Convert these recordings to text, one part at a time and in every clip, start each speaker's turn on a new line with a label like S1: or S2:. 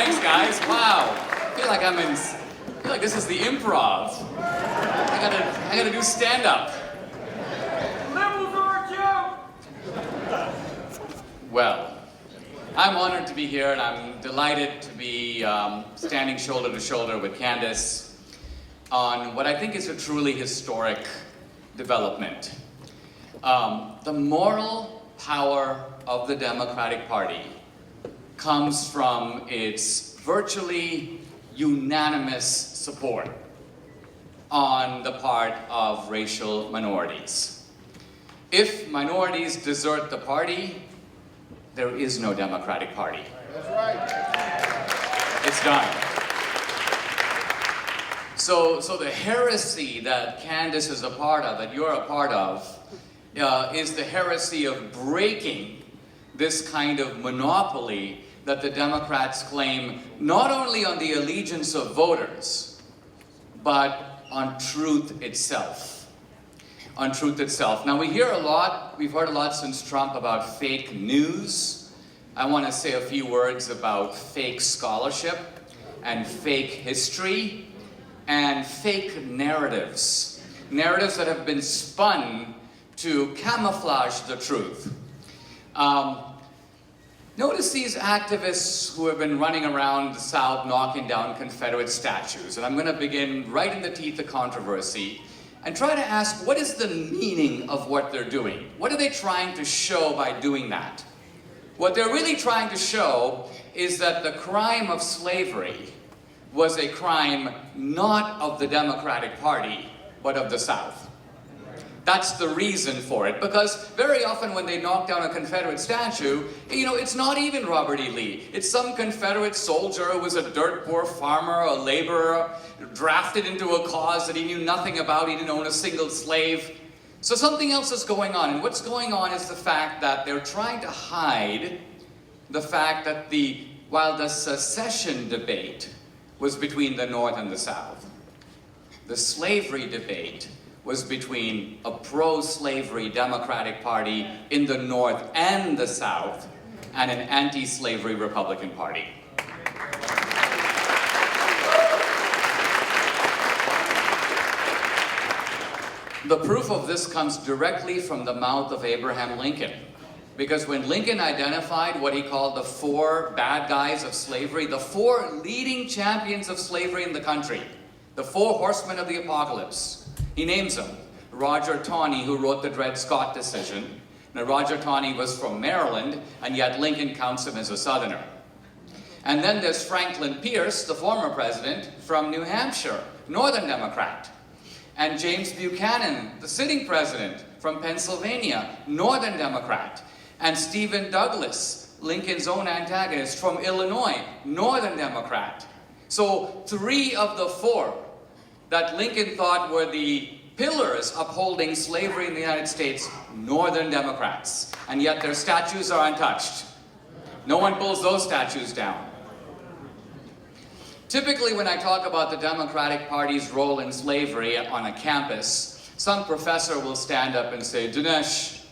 S1: Thanks, guys. Wow. I feel like this is the improv. I gotta do stand-up.
S2: Liberals are a joke!
S1: Well, I'm honored to be here, and I'm delighted to be standing shoulder to shoulder with Candace on what I think is a truly historic development. The moral power of the Democratic Party comes from its virtually unanimous support on the part of racial minorities. If minorities desert the party, there is no Democratic Party.
S2: That's right.
S1: It's done. So the heresy that Candace is a part of, that you're a part of, is the heresy of breaking this kind of monopoly that the Democrats claim not only on the allegiance of voters, but on truth itself. On truth itself. Now we've heard a lot since Trump about fake news. I want to say a few words about fake scholarship and fake history and fake narratives. Narratives that have been spun to camouflage the truth. Notice these activists who have been running around the South knocking down Confederate statues. And I'm going to begin right in the teeth of controversy and try to ask, what is the meaning of what they're doing? What are they trying to show by doing that? What they're really trying to show is that the crime of slavery was a crime not of the Democratic Party, but of the South. That's the reason for it, because very often when they knock down a Confederate statue, it's not even Robert E. Lee. It's some Confederate soldier who was a dirt poor farmer, a laborer, drafted into a cause that he knew nothing about. He didn't own a single slave. So something else is going on, and what's going on is the fact that they're trying to hide the fact that while the secession debate was between the North and the South, the slavery debate was between a pro-slavery Democratic Party in the North and the South and an anti-slavery Republican Party. The proof of this comes directly from the mouth of Abraham Lincoln. Because when Lincoln identified what he called the 4 bad guys of slavery, the 4 leading champions of slavery in the country, the 4 horsemen of the apocalypse, he names them. Roger Taney, who wrote the Dred Scott decision. Now, Roger Taney was from Maryland, and yet Lincoln counts him as a Southerner. And then there's Franklin Pierce, the former president, from New Hampshire, Northern Democrat. And James Buchanan, the sitting president, from Pennsylvania, Northern Democrat. And Stephen Douglas, Lincoln's own antagonist, from Illinois, Northern Democrat. So 3 of the 4 that Lincoln thought were the pillars upholding slavery in the United States, Northern Democrats. And yet their statues are untouched. No one pulls those statues down. Typically when I talk about the Democratic Party's role in slavery on a campus, some professor will stand up and say, Dinesh,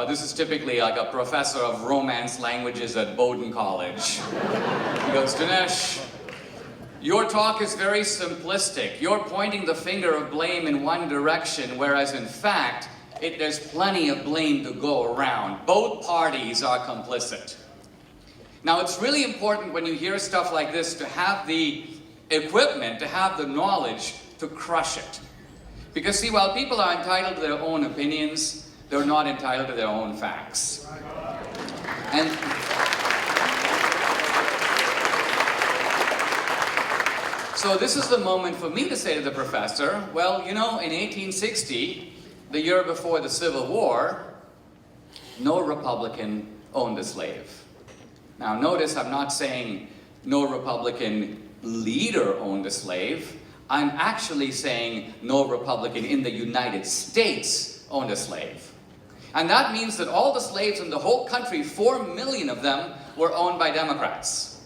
S1: this is typically like a professor of Romance languages at Bowdoin College. He goes, Dinesh, your talk is very simplistic. You're pointing the finger of blame in one direction, whereas in fact, there's plenty of blame to go around. Both parties are complicit. Now, it's really important when you hear stuff like this to have the equipment, to have the knowledge to crush it. Because see, while people are entitled to their own opinions, they're not entitled to their own facts. And so this is the moment for me to say to the professor, well, in 1860, the year before the Civil War, no Republican owned a slave. Now notice I'm not saying no Republican leader owned a slave. I'm actually saying no Republican in the United States owned a slave. And that means that all the slaves in the whole country, 4 million of them, were owned by Democrats.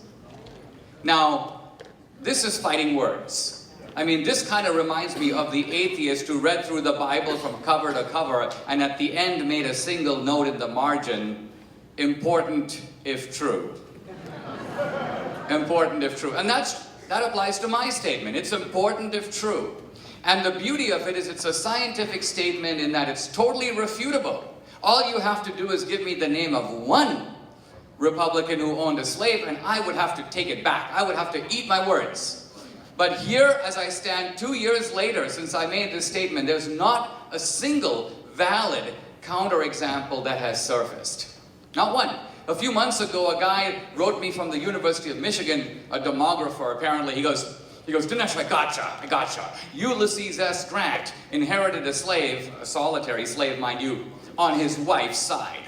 S1: Now, this is fighting words. I mean, this kind of reminds me of the atheist who read through the Bible from cover to cover and at the end made a single note in the margin, important if true. Important if true. And that applies to my statement. It's important if true. And the beauty of it is it's a scientific statement in that it's totally refutable. All you have to do is give me the name of one Republican who owned a slave, and I would have to take it back. I would have to eat my words. But here, as I stand 2 years later since I made this statement, there's not a single valid counterexample that has surfaced. Not one. A few months ago, a guy wrote me from the University of Michigan, a demographer apparently. He goes, Dinesh, I gotcha. Ulysses S. Grant inherited a slave, a solitary slave, mind you, on his wife's side.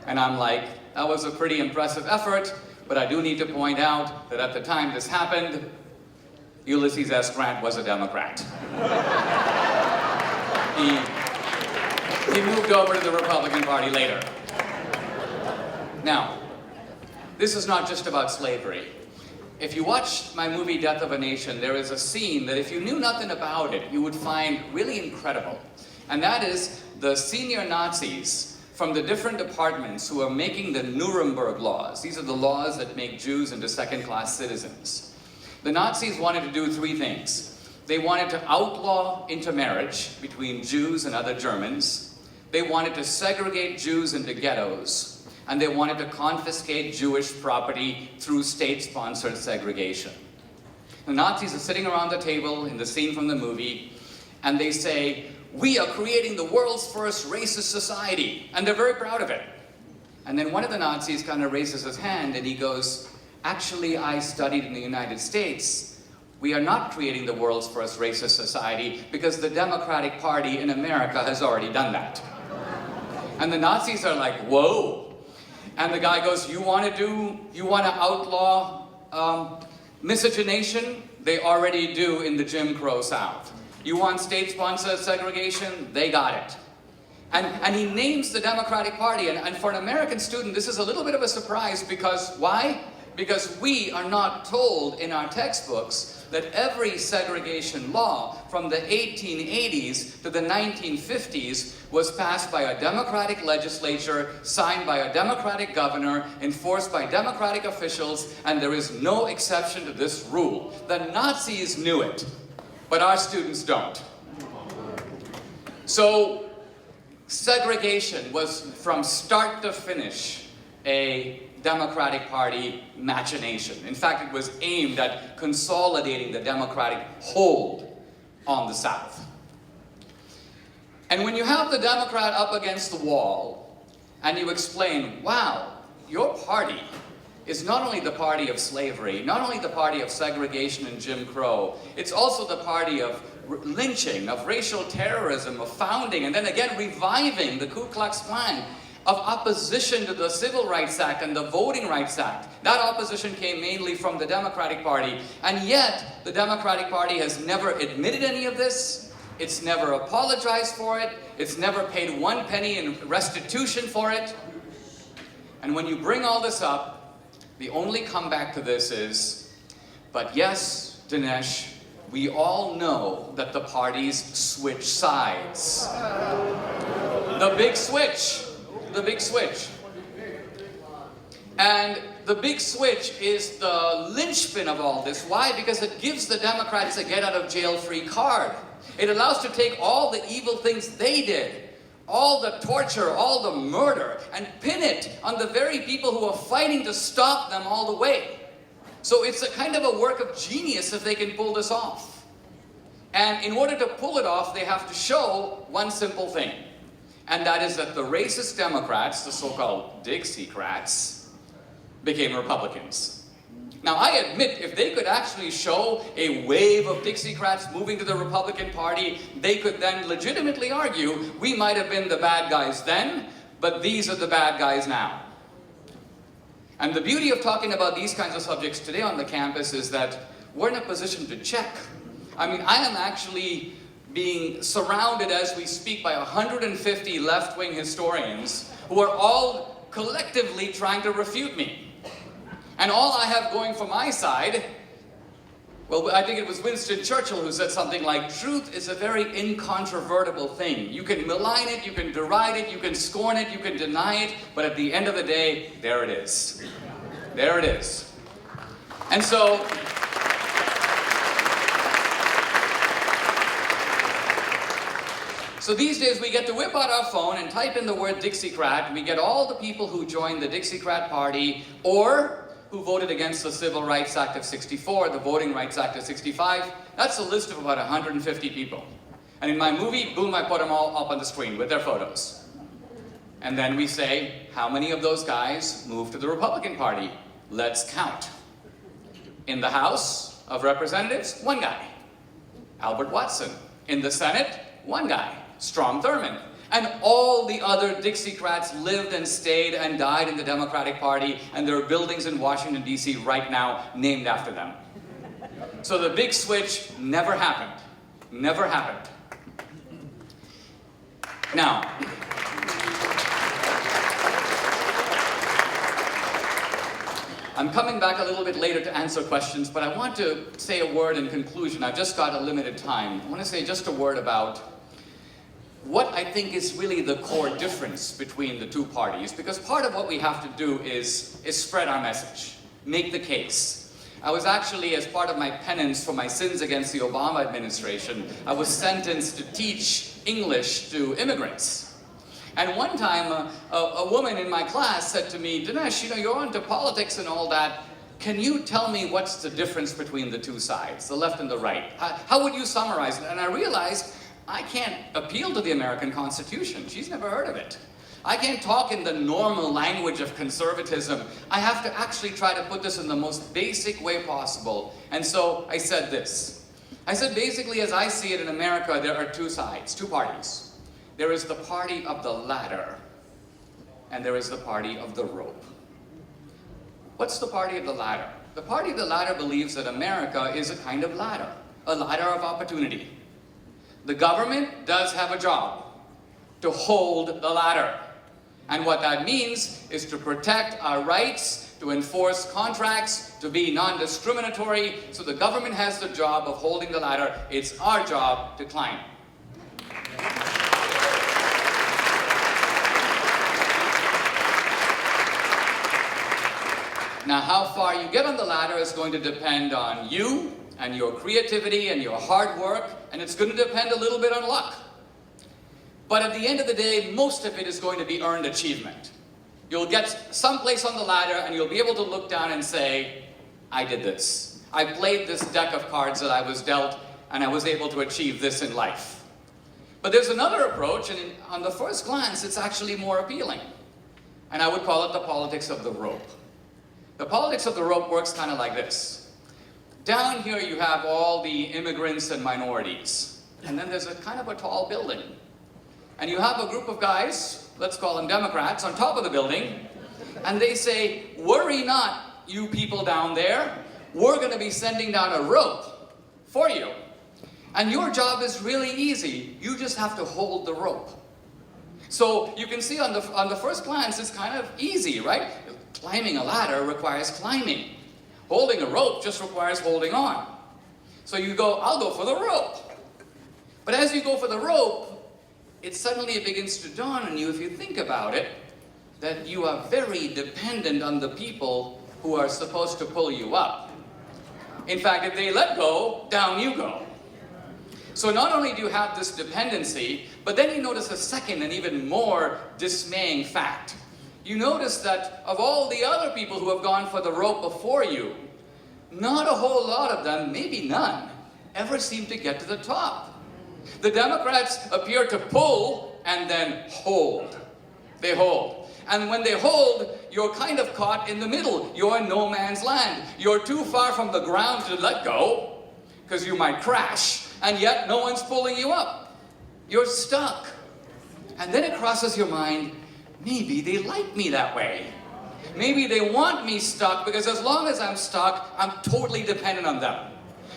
S1: And I'm like, that was a pretty impressive effort, but I do need to point out that at the time this happened, Ulysses S. Grant was a Democrat. He moved over to the Republican Party later. Now, this is not just about slavery. If you watch my movie Death of a Nation, there is a scene that if you knew nothing about it, you would find really incredible. And that is the senior Nazis from the different departments who are making the Nuremberg laws. These are the laws that make Jews into second-class citizens. The Nazis wanted to do three things. They wanted to outlaw intermarriage between Jews and other Germans. They wanted to segregate Jews into ghettos. And they wanted to confiscate Jewish property through state-sponsored segregation. The Nazis are sitting around the table in the scene from the movie, and they say, "We are creating the world's first racist society," and they're very proud of it. And then one of the Nazis kind of raises his hand and he goes, "Actually, I studied in the United States. We are not creating the world's first racist society because the Democratic Party in America has already done that." And the Nazis are like, "Whoa." And the guy goes, you want to outlaw miscegenation? They already do in the Jim Crow South. You want state-sponsored segregation? They got it. And he names the Democratic Party, and for an American student, this is a little bit of a surprise because, why? Because we are not told in our textbooks that every segregation law from the 1880s to the 1950s was passed by a Democratic legislature, signed by a Democratic governor, enforced by Democratic officials, and there is no exception to this rule. The Nazis knew it, but our students don't. So, segregation was from start to finish a Democratic Party machination. In fact, it was aimed at consolidating the Democratic hold on the South. And when you have the Democrat up against the wall and you explain, wow, your party is not only the party of slavery, not only the party of segregation and Jim Crow, it's also the party of lynching, of racial terrorism, of founding, and then again reviving the Ku Klux Klan, of opposition to the Civil Rights Act and the Voting Rights Act. That opposition came mainly from the Democratic Party, and yet the Democratic Party has never admitted any of this. It's never apologized for it. It's never paid 1 penny in restitution for it. And when you bring all this up, the only comeback to this is, but yes, Dinesh, we all know that the parties switch sides. The big switch. The big switch. And the big switch is the linchpin of all this. Why? Because it gives the Democrats a get-out-of-jail-free card. It allows to take all the evil things they did, all the torture, all the murder, and pin it on the very people who are fighting to stop them all the way. So it's a kind of a work of genius if they can pull this off. And in order to pull it off, they have to show one simple thing. And that is that the racist Democrats, the so-called Dixiecrats, became Republicans. Now, I admit, if they could actually show a wave of Dixiecrats moving to the Republican Party, they could then legitimately argue, we might have been the bad guys then, but these are the bad guys now. And the beauty of talking about these kinds of subjects today on the campus is that we're in a position to check. I mean, I am actually being surrounded as we speak by 150 left-wing historians who are all collectively trying to refute me. And all I have going for my side, well, I think it was Winston Churchill who said something like, truth is a very incontrovertible thing. You can malign it, you can deride it, you can scorn it, you can deny it, but at the end of the day, there it is. There it is. And so, these days we get to whip out our phone and type in the word Dixiecrat, and we get all the people who joined the Dixiecrat Party or who voted against the Civil Rights Act of '64, the Voting Rights Act of '65. That's a list of about 150 people. And in my movie, boom, I put them all up on the screen with their photos. And then we say, how many of those guys moved to the Republican Party? Let's count. In the House of Representatives, one guy. Albert Watson. In the Senate, one guy. Strom Thurmond. And all the other Dixiecrats lived and stayed and died in the Democratic Party, and there are buildings in Washington, D.C. right now named after them. So the big switch never happened. Never happened. Now, I'm coming back a little bit later to answer questions, but I want to say a word in conclusion. I've just got a limited time. I want to say just a word about what I think is really the core difference between the two parties, because part of what we have to do is spread our message, make the case. I was actually, as part of my penance for my sins against the Obama administration, I was sentenced to teach English to immigrants. And one time, a woman in my class said to me, Dinesh, you know, you're into politics and all that. Can you tell me what's the difference between the two sides, the left and the right? How would you summarize it? And I realized I can't appeal to the American Constitution. She's never heard of it. I can't talk in the normal language of conservatism. I have to actually try to put this in the most basic way possible. And so I said this. I said, basically, as I see it in America, there are two sides, two parties. There is the party of the ladder, and there is the party of the rope. What's the party of the ladder? The party of the ladder believes that America is a kind of ladder, a ladder of opportunity. The government does have a job to hold the ladder. And what that means is to protect our rights, to enforce contracts, to be non-discriminatory. So the government has the job of holding the ladder. It's our job to climb. Now, how far you get on the ladder is going to depend on you and your creativity and your hard work, and it's going to depend a little bit on luck. But at the end of the day, most of it is going to be earned achievement. You'll get someplace on the ladder and you'll be able to look down and say, I did this. I played this deck of cards that I was dealt, and I was able to achieve this in life. But there's another approach, and on the first glance, it's actually more appealing. And I would call it the politics of the rope. The politics of the rope works kind of like this. Down here you have all the immigrants and minorities. And then there's a kind of a tall building. And you have a group of guys, let's call them Democrats, on top of the building. And they say, worry not, you people down there. We're going to be sending down a rope for you. And your job is really easy. You just have to hold the rope. So you can see on the first glance, it's kind of easy, right? Climbing a ladder requires climbing. Holding a rope just requires holding on. So you go, I'll go for the rope. But as you go for the rope, it suddenly begins to dawn on you, if you think about it, that you are very dependent on the people who are supposed to pull you up. In fact, if they let go, down you go. So not only do you have this dependency, but then you notice a second and even more dismaying fact. You notice that of all the other people who have gone for the rope before you, not a whole lot of them, maybe none, ever seem to get to the top. The Democrats appear to pull and then hold. They hold. And when they hold, you're kind of caught in the middle. You're in no man's land. You're too far from the ground to let go, because you might crash, and yet no one's pulling you up. You're stuck. And then it crosses your mind, maybe they like me that way. Maybe they want me stuck, because as long as I'm stuck, I'm totally dependent on them.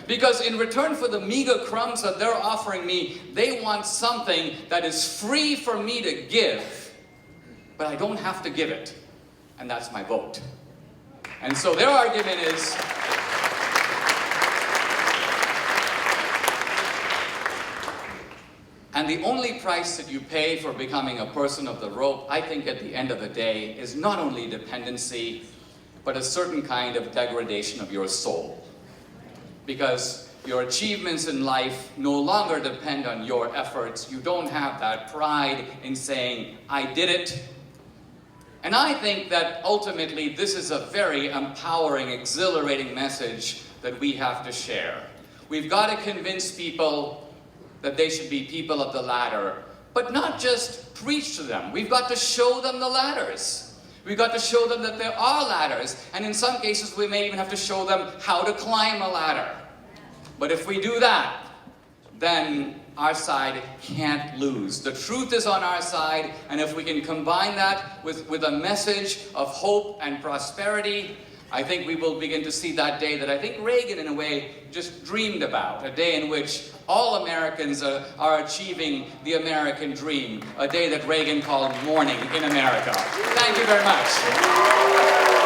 S1: Because in return for the meager crumbs that they're offering me, they want something that is free for me to give, but I don't have to give it. And that's my vote. And so their argument is, and the only price that you pay for becoming a person of the rope, I think at the end of the day, is not only dependency, but a certain kind of degradation of your soul. Because your achievements in life no longer depend on your efforts. You don't have that pride in saying, I did it. And I think that ultimately this is a very empowering, exhilarating message that we have to share. We've got to convince people that they should be people of the ladder, but not just preach to them. We've got to show them the ladders. We've got to show them that there are ladders, and in some cases we may even have to show them how to climb a ladder. But if we do that, then our side can't lose. The truth is on our side, and if we can combine that with a message of hope and prosperity, I think we will begin to see that day that I think Reagan, in a way, just dreamed about. A day in which all Americans are achieving the American dream. A day that Reagan called morning in America. Thank you very much.